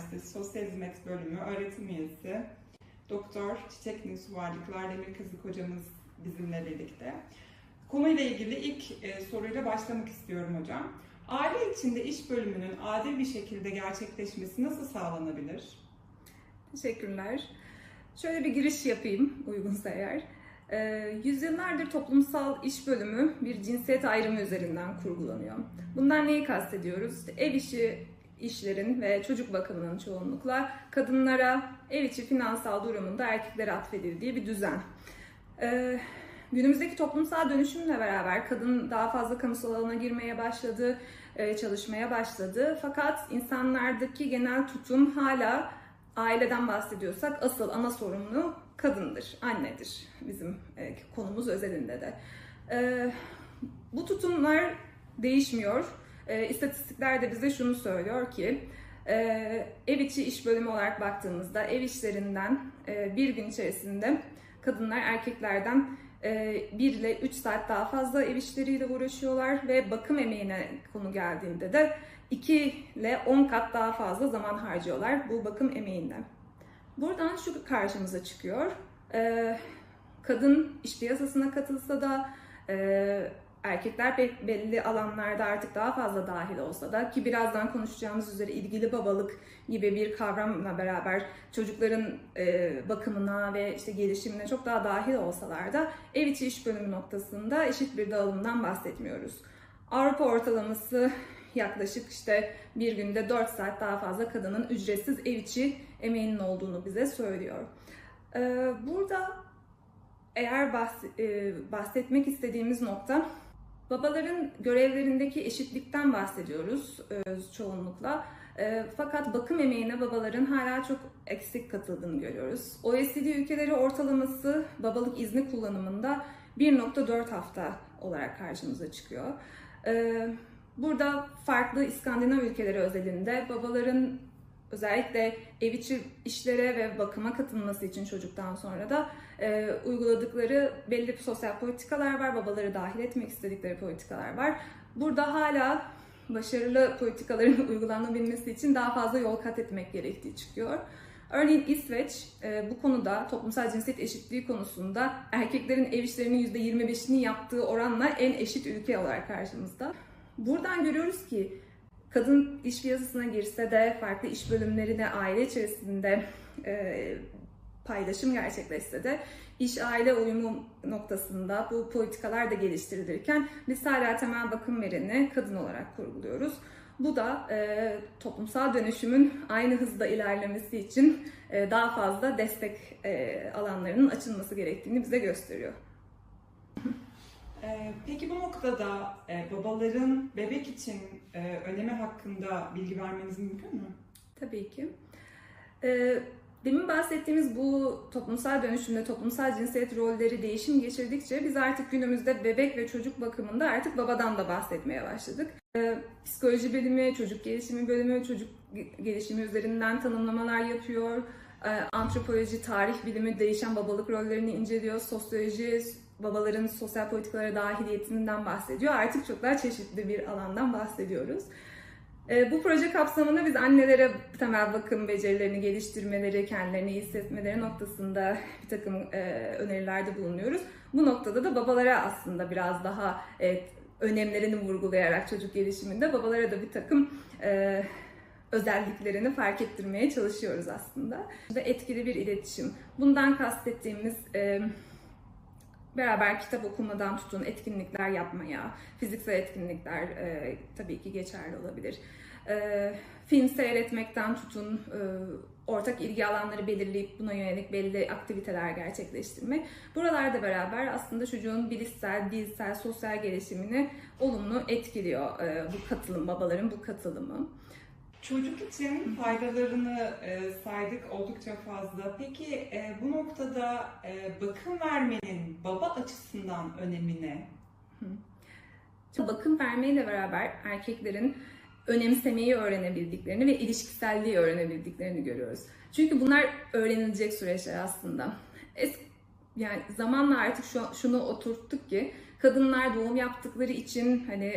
Üniversitesi Sosyal Hizmet Bölümü öğretim üyesi Doktor Çiçek Nilsu Varlıklar Demirkazık hocamız bizimle birlikte. Konuyla ilgili ilk soruyla başlamak istiyorum hocam. Aile içinde iş bölümünün adil bir şekilde gerçekleşmesi nasıl sağlanabilir? Teşekkürler. Şöyle bir giriş yapayım uygunsa eğer. Yüzyıllardır toplumsal iş bölümü bir cinsiyet ayrımı üzerinden kurgulanıyor. Bundan neyi kastediyoruz? İşte ev işi işlerin ve çocuk bakımının çoğunlukla kadınlara, ev içi finansal durumunda erkeklere atfedildiği bir düzen. Günümüzdeki toplumsal dönüşümle beraber kadın daha fazla kamusal alana girmeye başladı, çalışmaya başladı. Fakat insanlardaki genel tutum hala aileden bahsediyorsak asıl ana sorumlu kadındır, annedir bizim konumuz özelinde de. Bu tutumlar değişmiyor. İstatistikler de bize şunu söylüyor ki ev içi iş bölümü olarak baktığımızda ev işlerinden bir gün içerisinde kadınlar erkeklerden 1 ile 3 saat daha fazla ev işleriyle uğraşıyorlar ve bakım emeğine konu geldiğinde de 2 ile 10 kat daha fazla zaman harcıyorlar bu bakım emeğinden. Buradan şu karşımıza çıkıyor. Kadın iş piyasasına katılsa da erkekler belli alanlarda artık daha fazla dahil olsa da ki birazdan konuşacağımız üzere ilgili babalık gibi bir kavramla beraber çocukların bakımına ve işte gelişimine çok daha dahil olsalar da ev içi iş bölümü noktasında eşit bir dağılımdan bahsetmiyoruz. Avrupa ortalaması yaklaşık işte bir günde 4 saat daha fazla kadının ücretsiz ev içi emeğinin olduğunu bize söylüyor. Burada eğer bahsetmek istediğimiz nokta babaların görevlerindeki eşitlikten bahsediyoruz çoğunlukla. Fakat bakım emeğine babaların hala çok eksik katıldığını görüyoruz. OECD ülkeleri ortalaması babalık izni kullanımında 1,4 hafta olarak karşımıza çıkıyor. Burada farklı İskandinav ülkeleri özelinde babaların özellikle ev içi işlere ve bakıma katılması için çocuktan sonra da uyguladıkları belli sosyal politikalar var. Babaları dahil etmek istedikleri politikalar var. Burada hala başarılı politikaların uygulanabilmesi için daha fazla yol kat etmek gerektiği çıkıyor. Örneğin İsveç bu konuda toplumsal cinsiyet eşitliği konusunda erkeklerin ev işlerinin %25'ini yaptığı oranla en eşit ülke olarak karşımızda. Buradan görüyoruz ki kadın iş piyasasına girse de farklı iş bölümlerine aile içerisinde paylaşım gerçekleşse de iş-aile uyumu noktasında bu politikalar da geliştirilirken biz hala temel bakım vereni kadın olarak kurguluyoruz. Bu da toplumsal dönüşümün aynı hızda ilerlemesi için daha fazla destek alanlarının açılması gerektiğini bize gösteriyor. Peki bu noktada babaların bebek için önemi hakkında bilgi vermeniz mümkün mü? Tabii ki. Demin bahsettiğimiz bu toplumsal dönüşümde toplumsal cinsiyet rolleri değişim geçirdikçe biz artık günümüzde bebek ve çocuk bakımında artık babadan da bahsetmeye başladık. Psikoloji bölümü, çocuk gelişimi bölümü, çocuk gelişimi üzerinden tanımlamalar yapıyor. Antropoloji, tarih bilimi değişen babalık rollerini inceliyor. Sosyoloji, babaların sosyal politikalara dahiliyetinden bahsediyor. Artık çok daha çeşitli bir alandan bahsediyoruz. Bu proje kapsamında biz annelere temel bakım becerilerini geliştirmeleri, kendilerini iyi hissetmeleri noktasında bir takım önerilerde bulunuyoruz. Bu noktada da babalara aslında biraz daha önemlerini vurgulayarak çocuk gelişiminde babalara da bir takım özelliklerini fark ettirmeye çalışıyoruz aslında. Etkili bir iletişim. Bundan kastettiğimiz beraber kitap okumadan tutun etkinlikler yapmaya, fiziksel etkinlikler tabii ki geçerli olabilir. Film seyretmekten tutun ortak ilgi alanları belirleyip buna yönelik belli aktiviteler gerçekleştirmek. Buralarda beraber aslında çocuğun bilişsel, dilsel, sosyal gelişimini olumlu etkiliyor bu katılım, babaların bu katılımı. Çocuk için faydalarını saydık oldukça fazla. Peki bu noktada bakım vermenin baba açısından önemi ne? Bakım vermeyle beraber erkeklerin önemsemeyi öğrenebildiklerini ve ilişkiselliği öğrenebildiklerini görüyoruz. Çünkü bunlar öğrenilecek süreçler aslında. Yani zamanla artık şunu oturttuk ki kadınlar doğum yaptıkları için hani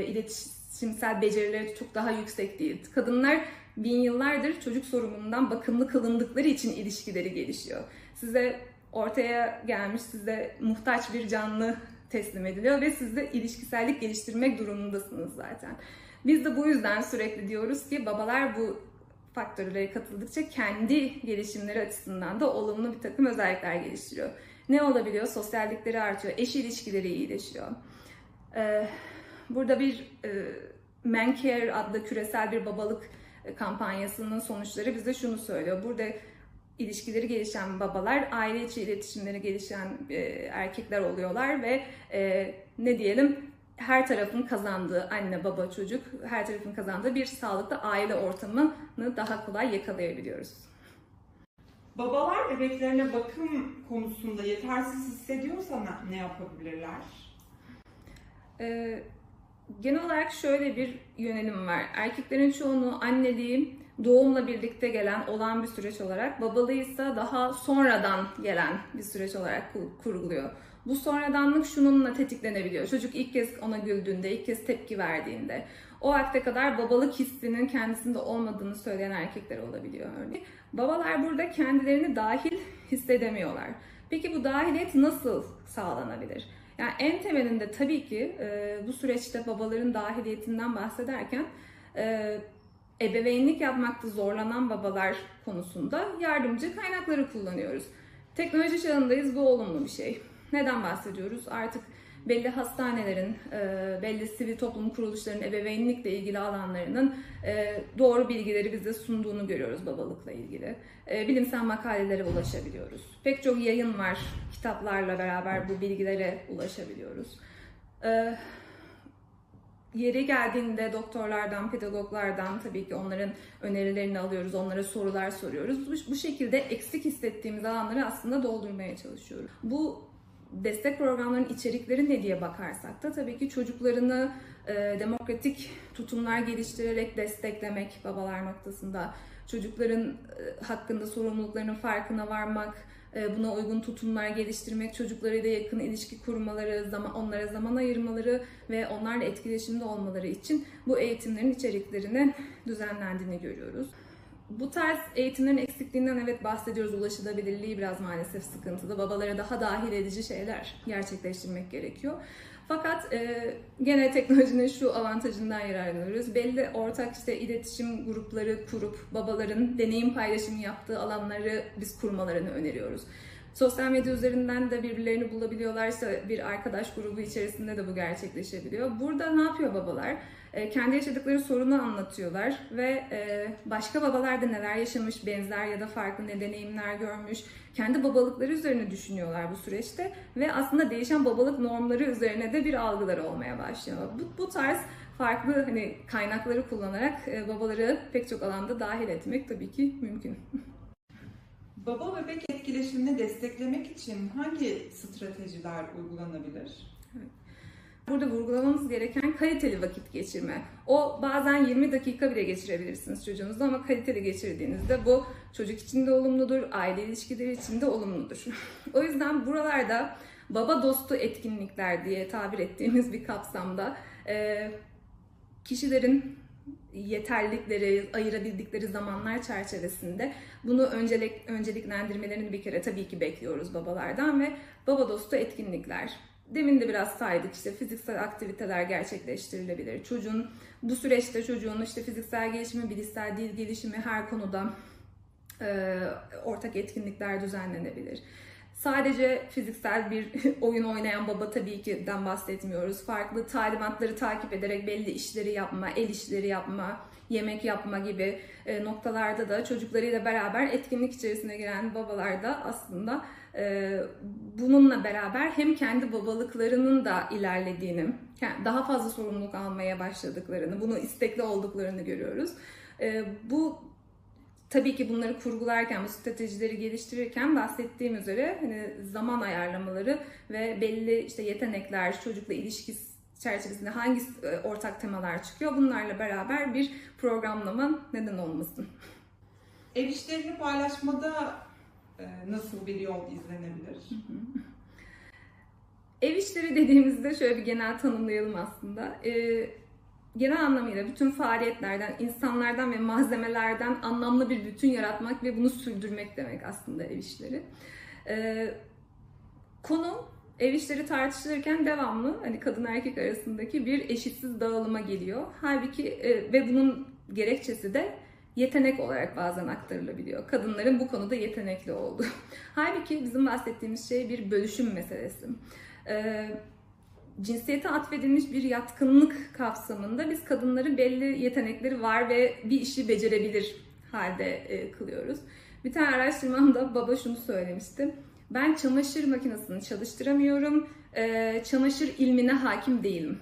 iletişimsel becerileri çok daha yüksek değil. Kadınlar bin yıllardır çocuk sorumluluğundan bakımlı kılındıkları için ilişkileri gelişiyor. Size ortaya gelmiş, size muhtaç bir canlı teslim ediliyor ve siz de ilişkisellik geliştirmek durumundasınız zaten. Biz de bu yüzden sürekli diyoruz ki babalar bu faktörlere katıldıkça kendi gelişimleri açısından da olumlu bir takım özellikler geliştiriyor. Ne olabiliyor? Sosyallikleri artıyor, eş ilişkileri iyileşiyor. Burada bir Men Care adlı küresel bir babalık kampanyasının sonuçları bize şunu söylüyor. Burada ilişkileri gelişen babalar, aile içi iletişimleri gelişen erkekler oluyorlar ve ne diyelim, her tarafın kazandığı, anne, baba, çocuk, her tarafın kazandığı bir sağlıklı aile ortamını daha kolay yakalayabiliyoruz. Babalar bebeklerine bakım konusunda yetersiz hissediyorsa ne yapabilirler? Genel olarak şöyle bir yönelim var. Erkeklerin çoğunluğu anneliği doğumla birlikte gelen olan bir süreç olarak, babalığı ise daha sonradan gelen bir süreç olarak kurguluyor. Bu sonradanlık şununla tetiklenebiliyor. Çocuk ilk kez ona güldüğünde, ilk kez tepki verdiğinde, o vakte kadar babalık hissinin kendisinde olmadığını söyleyen erkekler olabiliyor örneğin. Babalar burada kendilerini dahil hissedemiyorlar. Peki bu dahiliyet nasıl sağlanabilir? Yani en temelinde tabii ki bu süreçte babaların dahiliyetinden bahsederken ebeveynlik yapmakta zorlanan babalar konusunda yardımcı kaynakları kullanıyoruz. Teknoloji çağındayız, bu olumlu bir şey. Neden bahsediyoruz? Artık belli hastanelerin, belli sivil toplum kuruluşlarının ebeveynlikle ilgili alanlarının doğru bilgileri bize sunduğunu görüyoruz babalıkla ilgili. Bilimsel makalelere ulaşabiliyoruz. Pek çok yayın var, kitaplarla beraber bu bilgilere ulaşabiliyoruz. Yeri geldiğinde doktorlardan, pedagoglardan tabii ki onların önerilerini alıyoruz, onlara sorular soruyoruz. Bu şekilde eksik hissettiğimiz alanları aslında doldurmaya çalışıyoruz. Bu destek programlarının içerikleri ne diye bakarsak da tabii ki çocuklarını demokratik tutumlar geliştirerek desteklemek babalar noktasında, çocukların hakkında sorumluluklarının farkına varmak, buna uygun tutumlar geliştirmek, çocuklarıyla yakın ilişki kurmaları, onlara zaman ayırmaları ve onlarla etkileşimde olmaları için bu eğitimlerin içeriklerinin düzenlendiğini görüyoruz. Bu tarz eğitimlerin eksikliğinden evet bahsediyoruz. Ulaşılabilirliği biraz maalesef sıkıntılı. Babalara daha dahil edici şeyler gerçekleştirmek gerekiyor. Fakat gene teknolojinin şu avantajından yararlanıyoruz. Belli ortak iletişim grupları kurup babaların deneyim paylaşımı yaptığı alanları biz kurmalarını öneriyoruz. Sosyal medya üzerinden de birbirlerini bulabiliyorlar. Bir arkadaş grubu içerisinde de bu gerçekleşebiliyor. Burada ne yapıyor babalar? Kendi yaşadıkları sorunu anlatıyorlar ve başka babalar da neler yaşamış, benzer ya da farklı ne deneyimler görmüş, kendi babalıkları üzerine düşünüyorlar bu süreçte ve aslında değişen babalık normları üzerine de bir algıları olmaya başlıyor. Bu tarz farklı kaynakları kullanarak babaları pek çok alanda dahil etmek tabii ki mümkün. Baba bebek etkileşimini desteklemek için hangi stratejiler uygulanabilir? Evet. Burada vurgulamamız gereken kaliteli vakit geçirme. O bazen 20 dakika bile geçirebilirsiniz çocuğunuzla ama kaliteli geçirdiğinizde bu çocuk için de olumludur, aile ilişkileri için de olumludur. O yüzden buralarda baba dostu etkinlikler diye tabir ettiğimiz bir kapsamda kişilerin yeterlilikleri, ayırabildikleri zamanlar çerçevesinde bunu önceliklendirmelerini bir kere tabii ki bekliyoruz babalardan ve baba dostu etkinlikler. Demin de biraz saydık, fiziksel aktiviteler gerçekleştirilebilir. Bu süreçte çocuğun fiziksel gelişimi, bilişsel dil gelişimi her konuda ortak etkinlikler düzenlenebilir. Sadece fiziksel bir oyun oynayan baba tabii ki den bahsetmiyoruz. Farklı talimatları takip ederek belli işleri yapma, el işleri yapma, yemek yapma gibi noktalarda da çocuklarıyla beraber etkinlik içerisine giren babalar da aslında bununla beraber hem kendi babalıklarının da ilerlediğini, daha fazla sorumluluk almaya başladıklarını, bunu istekli olduklarını görüyoruz. Tabii ki bunları kurgularken, bu stratejileri geliştirirken bahsettiğim üzere zaman ayarlamaları ve belli yetenekler, çocukla ilişki çerçevesinde hangi ortak temalar çıkıyor, bunlarla beraber bir programlama neden olmasın. Ev işlerini paylaşmada nasıl bir yol izlenebilir? Ev işleri dediğimizde şöyle bir genel tanımlayalım aslında. genel anlamıyla bütün faaliyetlerden, insanlardan ve malzemelerden anlamlı bir bütün yaratmak ve bunu sürdürmek demek aslında ev işleri. Konu ev işleri tartışılırken devamlı hani kadın erkek arasındaki bir eşitsiz dağılıma geliyor. Halbuki ve bunun gerekçesi de yetenek olarak bazen aktarılabiliyor. Kadınların bu konuda yetenekli olduğu. Halbuki bizim bahsettiğimiz şey bir bölüşüm meselesi. Cinsiyete atfedilmiş bir yatkınlık kapsamında biz kadınların belli yetenekleri var ve bir işi becerebilir halde kılıyoruz. Bir tane araştırmamda baba şunu söylemişti. Ben çamaşır makinesini çalıştıramıyorum, çamaşır ilmine hakim değilim.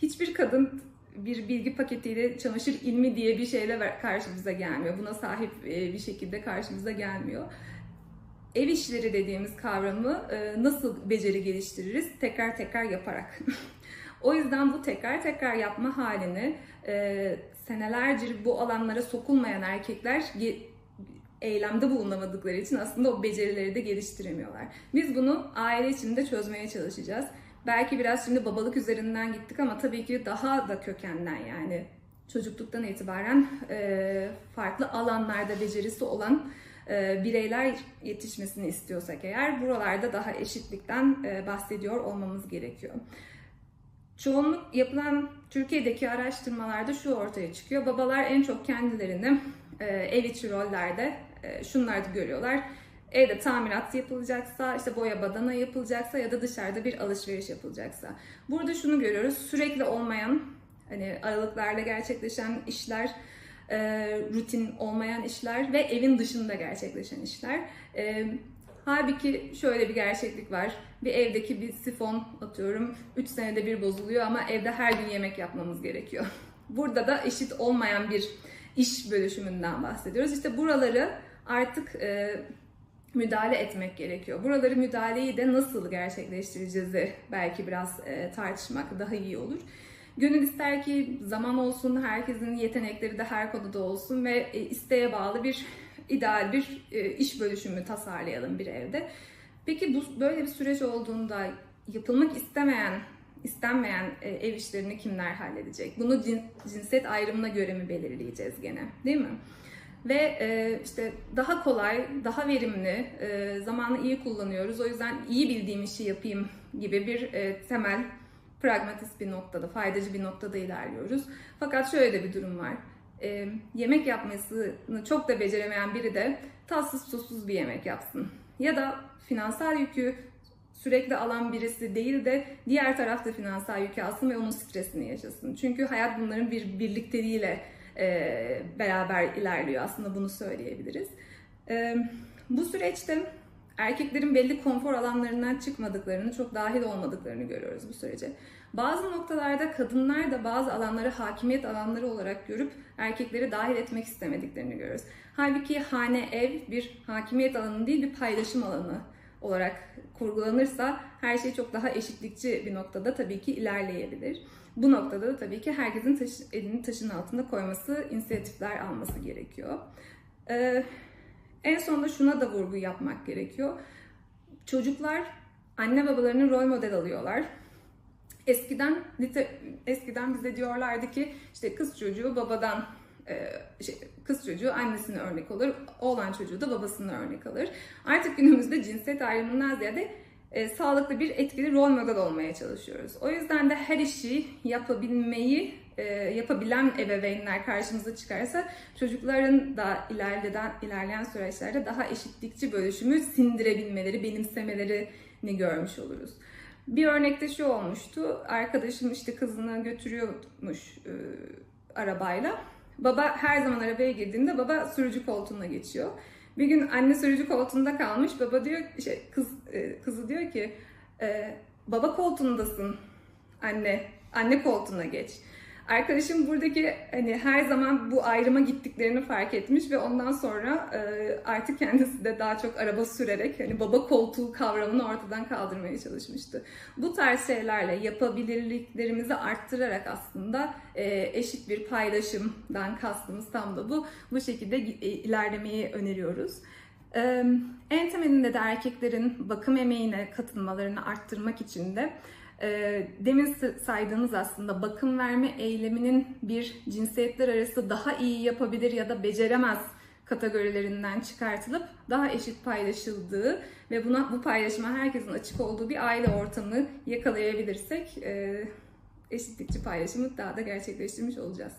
Hiçbir kadın bir bilgi paketiyle çamaşır ilmi diye bir şeyle karşımıza gelmiyor. Buna sahip bir şekilde karşımıza gelmiyor. Ev işleri dediğimiz kavramı nasıl beceri geliştiririz? Tekrar tekrar yaparak. O yüzden bu tekrar tekrar yapma halini senelerce bu alanlara sokulmayan erkekler eylemde bulunamadıkları için aslında o becerileri de geliştiremiyorlar. Biz bunu aile içinde çözmeye çalışacağız. Belki biraz şimdi babalık üzerinden gittik ama tabii ki daha da kökenden, yani çocukluktan itibaren farklı alanlarda becerisi olan bireyler yetişmesini istiyorsak eğer buralarda daha eşitlikten bahsediyor olmamız gerekiyor. Çoğunluk yapılan Türkiye'deki araştırmalarda şu ortaya çıkıyor. Babalar en çok kendilerini ev içi rollerde şunları görüyorlar. Evde tamirat yapılacaksa, işte boya badana yapılacaksa ya da dışarıda bir alışveriş yapılacaksa. Burada şunu görüyoruz. Sürekli olmayan, hani aralıklarla gerçekleşen işler, rutin olmayan işler ve evin dışında gerçekleşen işler. Halbuki şöyle bir gerçeklik var. Bir evdeki bir sifon atıyorum 3 senede bir bozuluyor ama evde her gün yemek yapmamız gerekiyor. Burada da eşit olmayan bir iş bölüşümünden bahsediyoruz. İşte buraları artık müdahale etmek gerekiyor. Buraları müdahaleyi de nasıl gerçekleştireceğiz de belki biraz tartışmak daha iyi olur. Gönül ister ki zaman olsun, herkesin yetenekleri de her konuda olsun ve isteğe bağlı bir ideal bir iş bölüşümü tasarlayalım bir evde. Peki bu böyle bir süreç olduğunda yapılmak istenmeyen ev işlerini kimler halledecek? Bunu cinsiyet ayrımına göre mi belirleyeceğiz gene, değil mi? Ve işte daha kolay, daha verimli, zamanı iyi kullanıyoruz. O yüzden iyi bildiğim işi yapayım gibi bir temel, pragmatist bir noktada, faydacı bir noktada ilerliyoruz. Fakat şöyle de bir durum var. Yemek yapmasını çok da beceremeyen biri de tatsız tuzsuz bir yemek yapsın. Ya da finansal yükü sürekli alan birisi değil de diğer tarafta finansal yükü alsın ve onun stresini yaşasın. Çünkü hayat bunların bir birlikteliğiyle beraber ilerliyor. Aslında bunu söyleyebiliriz. Bu süreçte erkeklerin belli konfor alanlarından çıkmadıklarını, çok dahil olmadıklarını görüyoruz bu sürece. Bazı noktalarda kadınlar da bazı alanları hakimiyet alanları olarak görüp erkekleri dahil etmek istemediklerini görüyoruz. Halbuki hane, ev bir hakimiyet alanı değil, bir paylaşım alanı olarak kurgulanırsa her şey çok daha eşitlikçi bir noktada tabii ki ilerleyebilir. Bu noktada da tabii ki herkesin elini taşın altında koyması, inisiyatifler alması gerekiyor. En sonunda şuna da vurgu yapmak gerekiyor. Çocuklar anne babalarının rol model alıyorlar. Eskiden bize diyorlardı ki işte kız çocuğu babadan, kız çocuğu annesine örnek alır, oğlan çocuğu da babasına örnek alır. Artık günümüzde cinsiyet ayrımından ziyade sağlıklı bir etkili rol model olmaya çalışıyoruz. O yüzden de her işi yapabilen ebeveynler karşımıza çıkarsa çocukların da ilerleyen süreçlerde daha eşitlikçi bölüşümü sindirebilmeleri, benimsemelerini görmüş oluruz. Bir örnekte şu olmuştu. Arkadaşım işte kızını götürüyormuş arabayla. Baba her zaman arabaya girdiğinde baba sürücü koltuğuna geçiyor. Bir gün anne sürücü koltuğunda kalmış. Baba diyor, kızı diyor ki baba koltuğundasın anne koltuğuna geç. Arkadaşım buradaki hani her zaman bu ayrıma gittiklerini fark etmiş ve ondan sonra artık kendisi de daha çok araba sürerek hani baba koltuğu kavramını ortadan kaldırmaya çalışmıştı. Bu tarz şeylerle yapabilirliklerimizi arttırarak aslında eşit bir paylaşımdan kastımız tam da bu şekilde ilerlemeyi öneriyoruz. En temelinde de erkeklerin bakım emeğine katılmalarını arttırmak için de Demin saydığınız aslında bakım verme eyleminin bir cinsiyetler arası daha iyi yapabilir ya da beceremez kategorilerinden çıkartılıp daha eşit paylaşıldığı ve bu paylaşıma herkesin açık olduğu bir aile ortamı yakalayabilirsek eşitlikçi paylaşımı daha da gerçekleştirmiş olacağız.